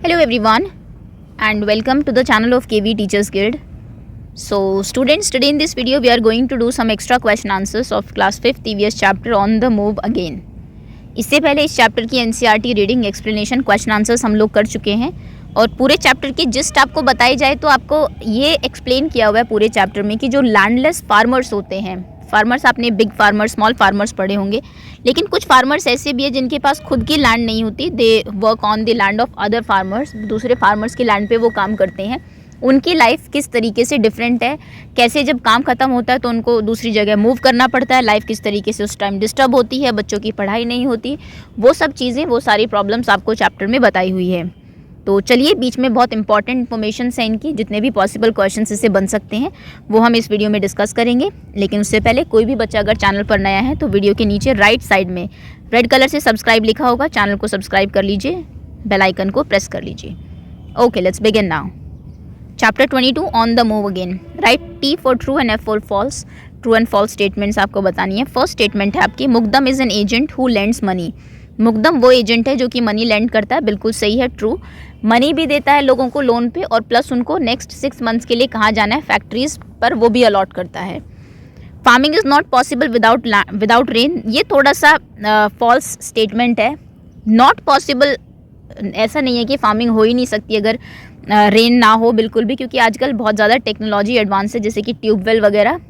Hello everyone and welcome to the channel of KV Teachers Guild. So students, today in this video we are going to do some extra question answers of class 5th EVS chapter on the move again. इससे पहले इस chapter की NCERT reading explanation question answers हम लोग कर चुके हैं और पूरे चैप्टर की जिस्ट आपको बताई जाए तो आपको ये एक्सप्लेन किया हुआ है पूरे चैप्टर में कि जो लैंडलेस फार्मर्स होते हैं, फार्मर्स आपने बिग फार्मर्स स्मॉल फार्मर्स पढ़े होंगे, लेकिन कुछ फार्मर्स ऐसे भी है जिनके पास खुद की लैंड नहीं होती, they work on the land of other farmers, दूसरे फार्मर्स की लैंड पे वो काम करते हैं। उनकी लाइफ किस तरीके से डिफरेंट है, कैसे जब काम ख़त्म होता है तो उनको दूसरी जगह मूव करना पड़ता है, लाइफ किस तरीके से उस टाइम डिस्टर्ब होती है, बच्चों की पढ़ाई नहीं होती, वो सब चीज़ें, वो सारी प्रॉब्लम्स आपको चैप्टर में बताई हुई है। तो चलिए, बीच में बहुत इंपॉर्टेंट इन्फॉर्मेशन है इनकी, जितने भी पॉसिबल क्वेश्चंस इससे बन सकते हैं वो हम इस वीडियो में डिस्कस करेंगे। लेकिन उससे पहले कोई भी बच्चा अगर चैनल पर नया है तो वीडियो के नीचे राइट साइड में रेड कलर से सब्सक्राइब लिखा होगा, चैनल को सब्सक्राइब कर लीजिए, बेल आइकन को प्रेस कर लीजिए। Okay, let's begin now. Chapter 22 on the move again. Right T for true and F for false. True and false statements आपको बतानी है। फर्स्ट स्टेटमेंट है आपकी, mukadam is an agent who lends money. मुकदम वो एजेंट है जो कि मनी लेंड करता है, बिल्कुल सही है, ट्रू। मनी भी देता है लोगों को लोन पे और प्लस उनको नेक्स्ट 6 मंथ्स के लिए कहाँ जाना है, फैक्ट्रीज पर, वो भी अलॉट करता है। Farming is not possible without rain, ये थोड़ा सा फॉल्स स्टेटमेंट है। नॉट पॉसिबल ऐसा नहीं है कि फार्मिंग हो ही नहीं सकती अगर रेन ना हो, बिल्कुल भी, क्योंकि आजकल बहुत ज़्यादा टेक्नोलॉजी एडवांस है, जैसे कि ट्यूबवेल वगैरह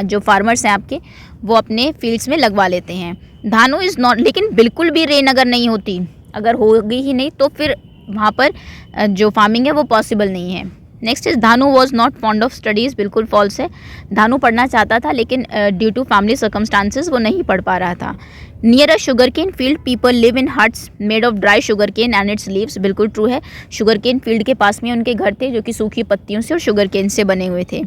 जो फार्मर्स हैं आपके वो अपने फील्ड्स में लगवा लेते हैं। धानु इज़ नॉट, लेकिन बिल्कुल भी रेन अगर नहीं होती, अगर होगी ही नहीं तो फिर वहाँ पर जो फार्मिंग है वो पॉसिबल नहीं है। Next is Dhanu was not fond of studies, बिल्कुल फॉल्स है। धानु पढ़ना चाहता था लेकिन ड्यू टू फैमिली सर्कमस्टांसेस वो नहीं पढ़ पा रहा था। Near a sugar cane field people live in huts made of dry sugar cane and its leaves, बिल्कुल ट्रू है। शुगर केन फील्ड के पास में उनके घर थे जो कि सूखी पत्तियों से और शुगर केन से बने हुए थे।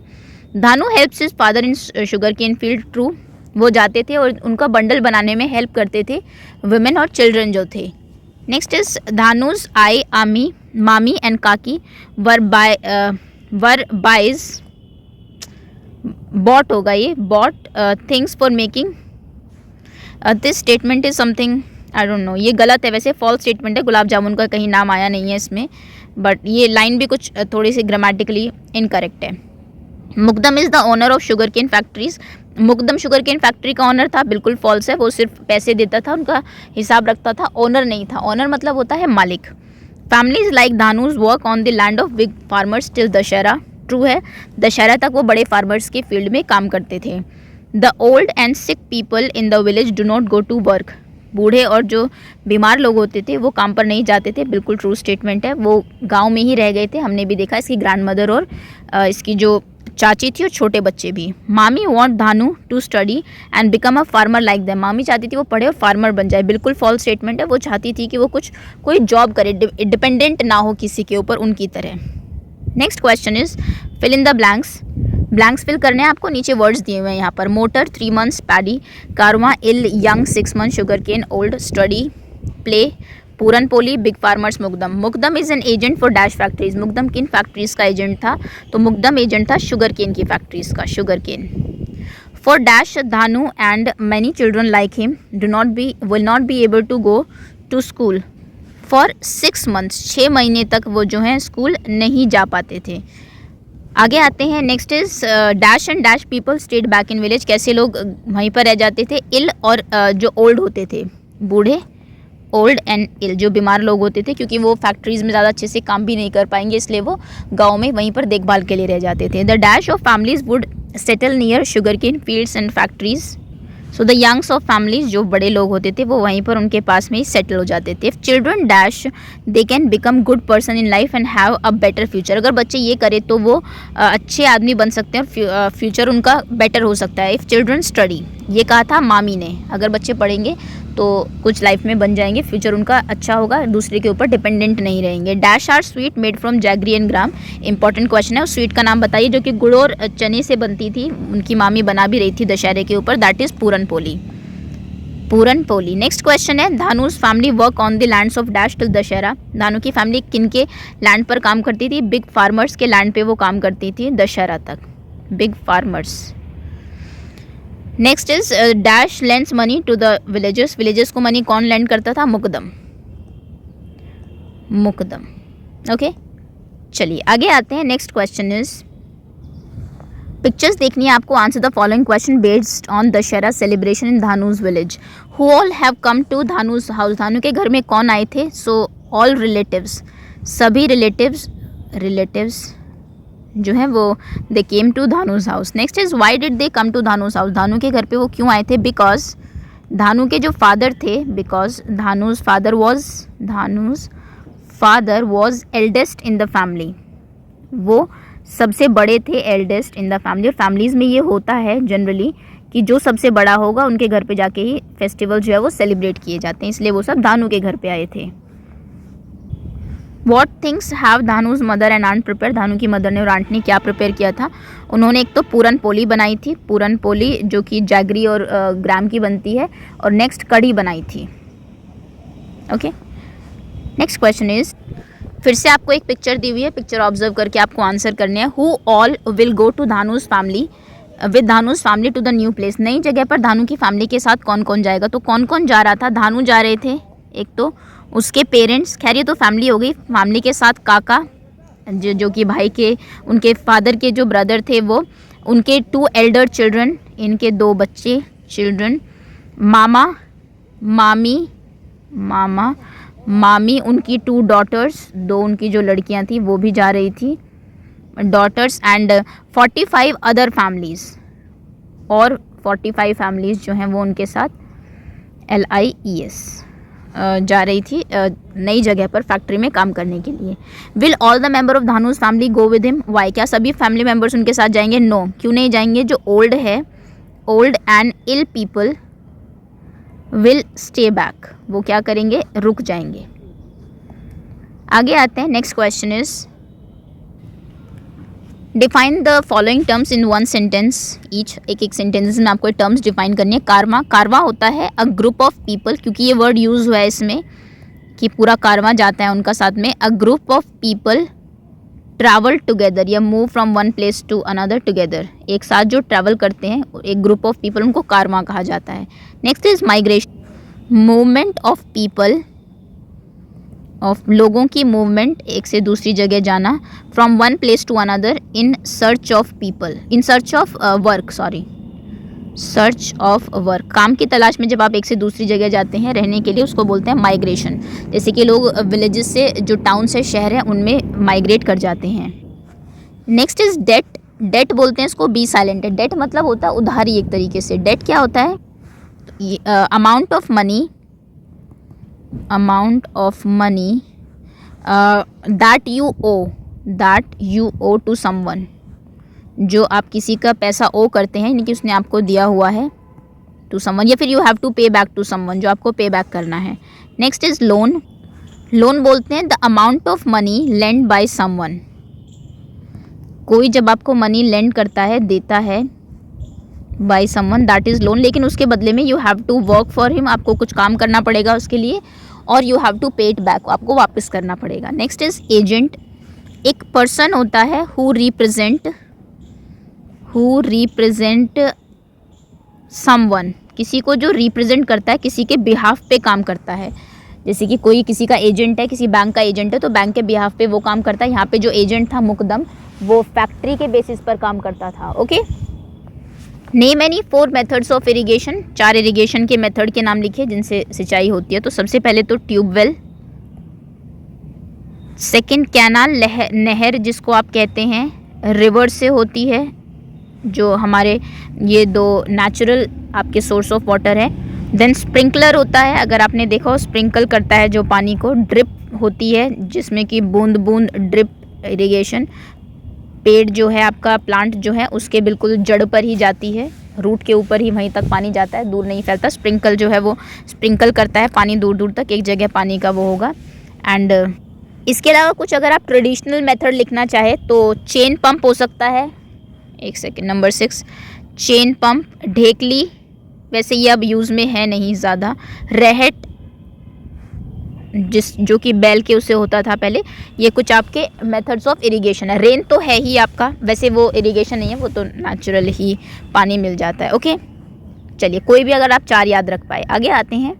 Dhanu helps his father in sugar cane field, true, वो जाते थे और उनका बंडल बनाने में हेल्प करते थे वुमेन और चिल्ड्रन जो थे। नेक्स्ट इज धानुज आई आमी मामी एंड काकी वर बाइज, बॉट होगा ये, bought things for making this statement is something I don't know, ये गलत है, वैसे फॉल्स स्टेटमेंट है। गुलाब जामुन का कहीं नाम आया नहीं है इसमें, बट ये लाइन भी कुछ थोड़ी सी ग्रामेटिकली इनकरेक्ट है। Mukadam is the owner of sugar cane factories, मुकदम शुगर केन फैक्ट्री का ओनर था, बिल्कुल फॉल्स है, वो सिर्फ पैसे देता था, उनका हिसाब रखता था, ओनर नहीं था। ओनर मतलब होता है मालिक। Families like Dhanu's work on the land of big farmers till Dussehra, true है, दशहरा तक वो बड़े फार्मर्स के फील्ड में काम करते थे। The old and sick people in the village do not go to work, बूढ़े और जो बीमार लोग होते थे वो काम पर नहीं जाते थे, बिल्कुल ट्रू स्टेटमेंट है, वो गाँव में ही रह गए थे, हमने भी देखा इसकी ग्रैंड मदर और इसकी जो चाची थी और छोटे बच्चे भी। मामी want Dhanu to study and become a farmer like them, मामी चाहती थी वो पढ़े और फार्मर बन जाए, बिल्कुल फॉल्स स्टेटमेंट है, वो चाहती थी कि वो कोई जॉब करे, डिपेंडेंट ना हो किसी के ऊपर उनकी तरह। Next question is fill in the blanks. Blanks fill करने हैं आपको, नीचे वर्ड्स दिए हुए हैं यहाँ पर। मोटर 3 months पैडी, कारवा इल यंग 6 months sugar cane old, study play puran poli big farmers mukadam. Mukadam is an agent for dash factories, मुकदम किन फैक्ट्रीज का एजेंट था, तो मुकदम एजेंट था शुगर केन की फैक्ट्रीज का, sugar cane. For dash Dhanu and many children like him will not be able to go to school for 6 months, 6 महीने तक वो जो है स्कूल नहीं जा पाते थे। आगे आते हैं, next is dash and dash people stayed back in village, कैसे लोग वहीं पर रह जाते थे, इल और जो ओल्ड होते थे, बूढ़े, ओल्ड एंड इल, जो बीमार लोग होते थे, क्योंकि वो फैक्ट्रीज में ज़्यादा अच्छे से काम भी नहीं कर पाएंगे इसलिए वो गाँव में वहीं पर देखभाल के लिए रह जाते थे। The dash of families would settle near sugar cane fields and factories, so the youngs of families, जो बड़े लोग होते थे वो वहीं पर उनके पास में ही सेटल हो जाते थे। If children dash they can become good person in life and have a better future, अगर बच्चे ये करें तो वो अच्छे आदमी बन सकते हैं और फ्यूचर उनका बेटर हो सकता है। इफ़ चिल्ड्रन स्टडी, ये कहा था मामी ने, अगर बच्चे पढ़ेंगे तो कुछ लाइफ में बन जाएंगे, फ्यूचर उनका अच्छा होगा, दूसरे के ऊपर डिपेंडेंट नहीं रहेंगे। Dash are sweet made from jaggery and gram, important question है, उस स्वीट का नाम बताइए जो कि गुड़ और चने से बनती थी, उनकी मामी बना भी रही थी दशहरे के ऊपर, that is puran poli, puran poli. Next question है, Dhanu's family work on the lands of dash till Dussehra, Dhanu की फैमिली किन के लैंड पर काम करती थी, बिग फार्मर्स के लैंड पे वो काम करती थी दशहरा तक, big farmers. Next is dash lends money to the villages, villages को मनी कौन लैंड करता था, मुकदम। मुकदम। ओके, चलिए आगे आते हैं। नेक्स्ट क्वेश्चन इज, पिक्चर्स देखनी है आपको। Answer the following question based on Dussehra celebration in Dhanu's village. Who all have come to Dhanu's house. Dhanu के घर में कौन आए थे? सो ऑल रिलेटिव्स, सभी रिलेटिव्स जो है वो they came to Dhanu's house. Next is why did they come to Dhanu's house. Dhanu के घर पे वो क्यों आए थे? बिकॉज धानु के जो फादर थे, because Dhanu's father was eldest in the family. वो सबसे बड़े थे, एल्डेस्ट इन द फैमिली। और फैमिलीज़ में ये होता है जनरली कि जो सबसे बड़ा होगा उनके घर पे जाके ही फेस्टिवल जो है वो सेलिब्रेट किए जाते हैं, इसलिए वो सब धानु के घर पे आए थे। What things have Dhanu's mother and aunt prepare. Dhanu की मदर ने और आंट ने क्या प्रिपेयर किया था? उन्होंने एक तो पूरन पोली बनाई थी, पूरन पोली जो कि जैगरी और ग्राम की बनती है, और नेक्स्ट कढ़ी बनाई थी। ओके, नेक्स्ट क्वेश्चन इज, फिर से आपको एक पिक्चर दी हुई है, पिक्चर ऑब्जर्व करके आपको आंसर करने हैं। Who all will go to Dhanu's family with Dhanu's family to the new place. नई जगह पर धानु की फैमिली के साथ कौन कौन जाएगा? तो कौन कौन जा रहा था? धानु जा रहे थे, एक तो उसके पेरेंट्स, खैर ये तो फैमिली हो गई। फैमिली के साथ काका जो कि भाई के, उनके फादर के जो ब्रदर थे वो, उनके 2 एल्डर चिल्ड्रन, इनके 2 बच्चे चिल्ड्रन, मामी उनकी 2 डॉटर्स, 2 उनकी जो लड़कियां थी वो भी जा रही थी, डॉटर्स, एंड 45 अदर फैमिलीज़, और 45 फैमिलीज़ जो हैं वो उनके साथ LIES जा रही थी नई जगह पर फैक्ट्री में काम करने के लिए। Will all the member of Dhanu's family go with him. Why, क्या सभी फैमिली मेंबर्स उनके साथ जाएंगे? नो, क्यों नहीं जाएंगे? जो old and ill people will stay back, वो क्या करेंगे? रुक जाएंगे। आगे आते हैं। Next question is, define the following terms in 1 sentence each. एक सेंटेंस में आपको टर्म्स डिफाइन करनी है। कारवा होता है अ ग्रुप ऑफ पीपल, क्योंकि ये वर्ड यूज हुआ है इसमें कि पूरा कारवा जाता है उनका साथ में। A group of people travel together या move from one place to another together. एक साथ जो ट्रैवल करते हैं, एक ग्रुप ऑफ पीपल, उनको कारवा कहा जाता है। Next is migration, movement of people, of लोगों की मूवमेंट, एक से दूसरी जगह जाना। From one place to another in search of work, काम की तलाश में जब आप एक से दूसरी जगह जाते हैं रहने के लिए, उसको बोलते हैं माइग्रेशन। जैसे कि लोग विलेजेस से, जो टाउन से शहर है, उनमें माइग्रेट कर जाते हैं। नेक्स्ट इज डेट बोलते हैं इसको, बी साइलेंट है। डेट मतलब होता है उधारी एक तरीके से। डेट क्या होता है? Amount of money that you owe to someone, जो आप किसी का पैसा ओ करते हैं, यानी कि उसने आपको दिया हुआ है, टू समवन, या फिर यू हैव टू पे बैक टू समवन, जो आपको पे बैक करना है। नेक्स्ट इज लोन बोलते हैं the amount of money lend by someone. कोई जब आपको मनी लेंड करता है, देता है, by someone, that is loan. लेकिन उसके बदले में you have to work for him, आपको कुछ काम करना पड़ेगा उसके लिए, और you have to pay it back, आपको वापस करना पड़ेगा। नेक्स्ट इज एजेंट, एक पर्सन होता है हु रिप्रेजेंट समवन, किसी को जो रिप्रेजेंट करता है, किसी के बिहाफ पे काम करता है। जैसे कि कोई किसी का एजेंट है, किसी बैंक का एजेंट है, तो बैंक के बिहाफ पे वो काम करता है। यहाँ पे जो एजेंट था मुकदम, वो फैक्ट्री के बेसिस पर काम करता था। Okay, name any 4 methods of irrigation. 4 irrigation के मेथड के नाम लिखिए जिनसे सिंचाई होती है। तो सबसे पहले तो ट्यूबवेल, सेकंड कैनाल, नहर जिसको आप कहते हैं, रिवर से होती है, जो हमारे ये 2 नेचुरल आपके सोर्स ऑफ वाटर है। देन स्प्रिंकलर होता है, अगर आपने देखा हो, स्प्रिंकल करता है जो पानी को। ड्रिप होती है जिसमें कि बूंद बूंद ड्रिप इरिगेशन, पेड़ जो है आपका, प्लांट जो है, उसके बिल्कुल जड़ पर ही जाती है, रूट के ऊपर ही वहीं तक पानी जाता है, दूर नहीं फैलता। स्प्रिंकल जो है वो स्प्रिंकल करता है पानी दूर दूर तक, एक जगह पानी का वो होगा। एंड इसके अलावा कुछ अगर आप ट्रेडिशनल मेथड लिखना चाहे तो चेन पंप हो सकता है। एक सेकेंड, नंबर 6 चेन पंप, ढेकली, वैसे ये अब यूज़ में है नहीं ज़्यादा। रहट, जो कि बैल के उससे होता था पहले। ये कुछ आपके मेथड्स ऑफ इरिगेशन है। रेन तो है ही आपका, वैसे वो इरिगेशन नहीं है, वो तो नेचुरल ही पानी मिल जाता है। ओके, चलिए, कोई भी अगर आप 4 याद रख पाए। आगे आते हैं।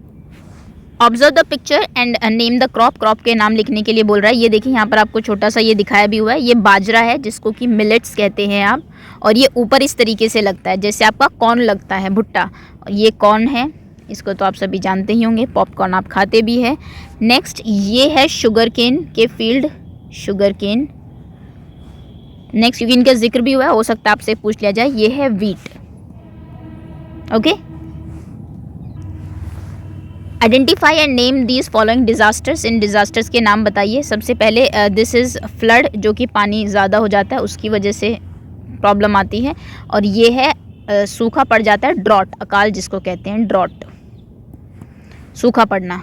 Observe the picture and name the crop. Crop के नाम लिखने के लिए बोल रहा है। ये देखिए यहाँ पर आपको छोटा सा ये दिखाया भी हुआ है, ये बाजरा है जिसको कि मिलेट्स कहते हैं आप, और ये ऊपर इस तरीके से लगता है जैसे आपका कॉर्न लगता है, भुट्टा, और ये कॉर्न है, इसको तो आप सभी जानते ही होंगे, पॉपकॉर्न आप खाते भी है। नेक्स्ट ये है शुगर केन के फील्ड, शुगर केन। नेक्स्ट क्योंकि इनका जिक्र भी हुआ है, हो सकता है आपसे पूछ लिया जाए, ये है wheat. Okay, identify and name these following disasters. In disasters के नाम बताइए। सबसे पहले दिस इज़ फ्लड, जो कि पानी ज़्यादा हो जाता है उसकी वजह से प्रॉब्लम आती है, और ये है सूखा पड़ जाता है, ड्रॉट, अकाल जिसको कहते हैं, ड्रॉट, सूखा पड़ना,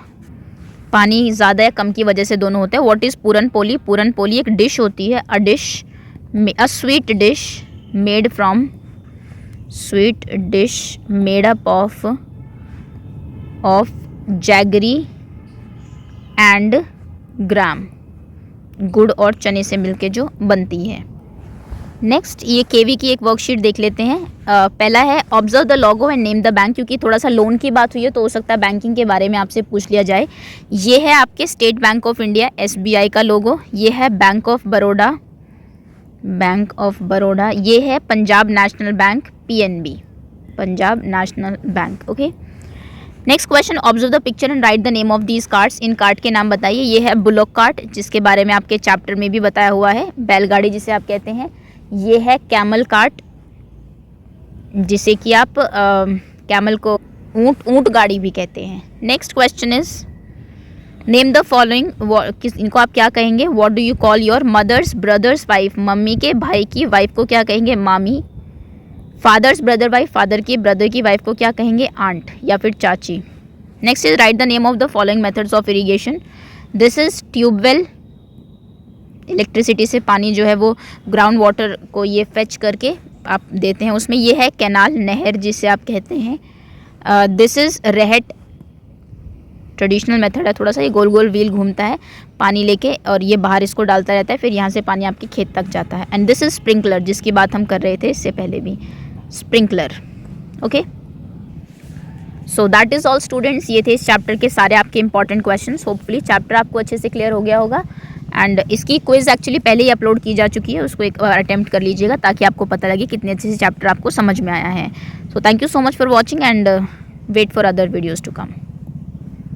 पानी ज़्यादा या कम की वजह से दोनों होते हैं। What is puran poli? पूरन पोली एक डिश होती है, a dish, a sweet dish made from, sweet dish made up of jaggery and gram, गुड़ और चने से मिलके जो बनती है। नेक्स्ट ये केवी की एक वर्कशीट देख लेते हैं। पहला है observe the logo and name the bank, क्योंकि थोड़ा सा लोन की बात हुई है तो हो सकता है बैंकिंग के बारे में आपसे पूछ लिया जाए। ये है आपके state bank of India, SBI का लोगो। ये है bank of Baroda, bank of Baroda. ये है Punjab national bank, PNB, Punjab national bank. Okay, next question, observe the picture and right the name of these cards. In card के नाम बताइए। ये है बुलोक कार्ट, जिसके बारे में आपके चैप्टर में भी बताया हुआ है, बैलगाड़ी जिसे आप कहते हैं। ये है कैमल कार्ट, जिसे कि आप कैमल को ऊंट गाड़ी भी कहते हैं। Next question is name the following, इनको आप क्या कहेंगे? What do you call your mother's brother's wife? Mummy के भाई की वाइफ को क्या कहेंगे? मामी। फादर्स ब्रदर वाइफ, फादर की ब्रदर की वाइफ को क्या कहेंगे? आंट या फिर चाची। Next is write the name of the following methods of irrigation. This is tubewell, electricity से पानी जो है वो ग्राउंड वाटर को ये फेच करके आप देते हैं उसमें। ये है कैनाल, नहर जिसे आप कहते हैं। दिस इज़ रेहेट, ट्रेडिशनल मेथड है, थोड़ा सा ये गोल गोल व्हील घूमता है पानी लेके, और ये बाहर इसको डालता रहता है, फिर यहाँ से पानी आपके खेत तक जाता है। एंड दिस इज़ स्प्रिंकलर, जिसकी बात हम कर रहे थे इससे पहले भी, sprinkler. Okay, so that is all students. ये थे इस चैप्टर के सारे आपके इंपॉर्टेंट क्वेश्चंस। होपफुली चैप्टर आपको अच्छे से क्लियर हो गया होगा। एंड इसकी क्विज एक्चुअली पहले ही अपलोड की जा चुकी है, उसको एक बार अटेम्प्ट कर लीजिएगा ताकि आपको पता लगे कितने अच्छे से चैप्टर आपको समझ में आया है। So thank you so much for watching and wait for other videos to come.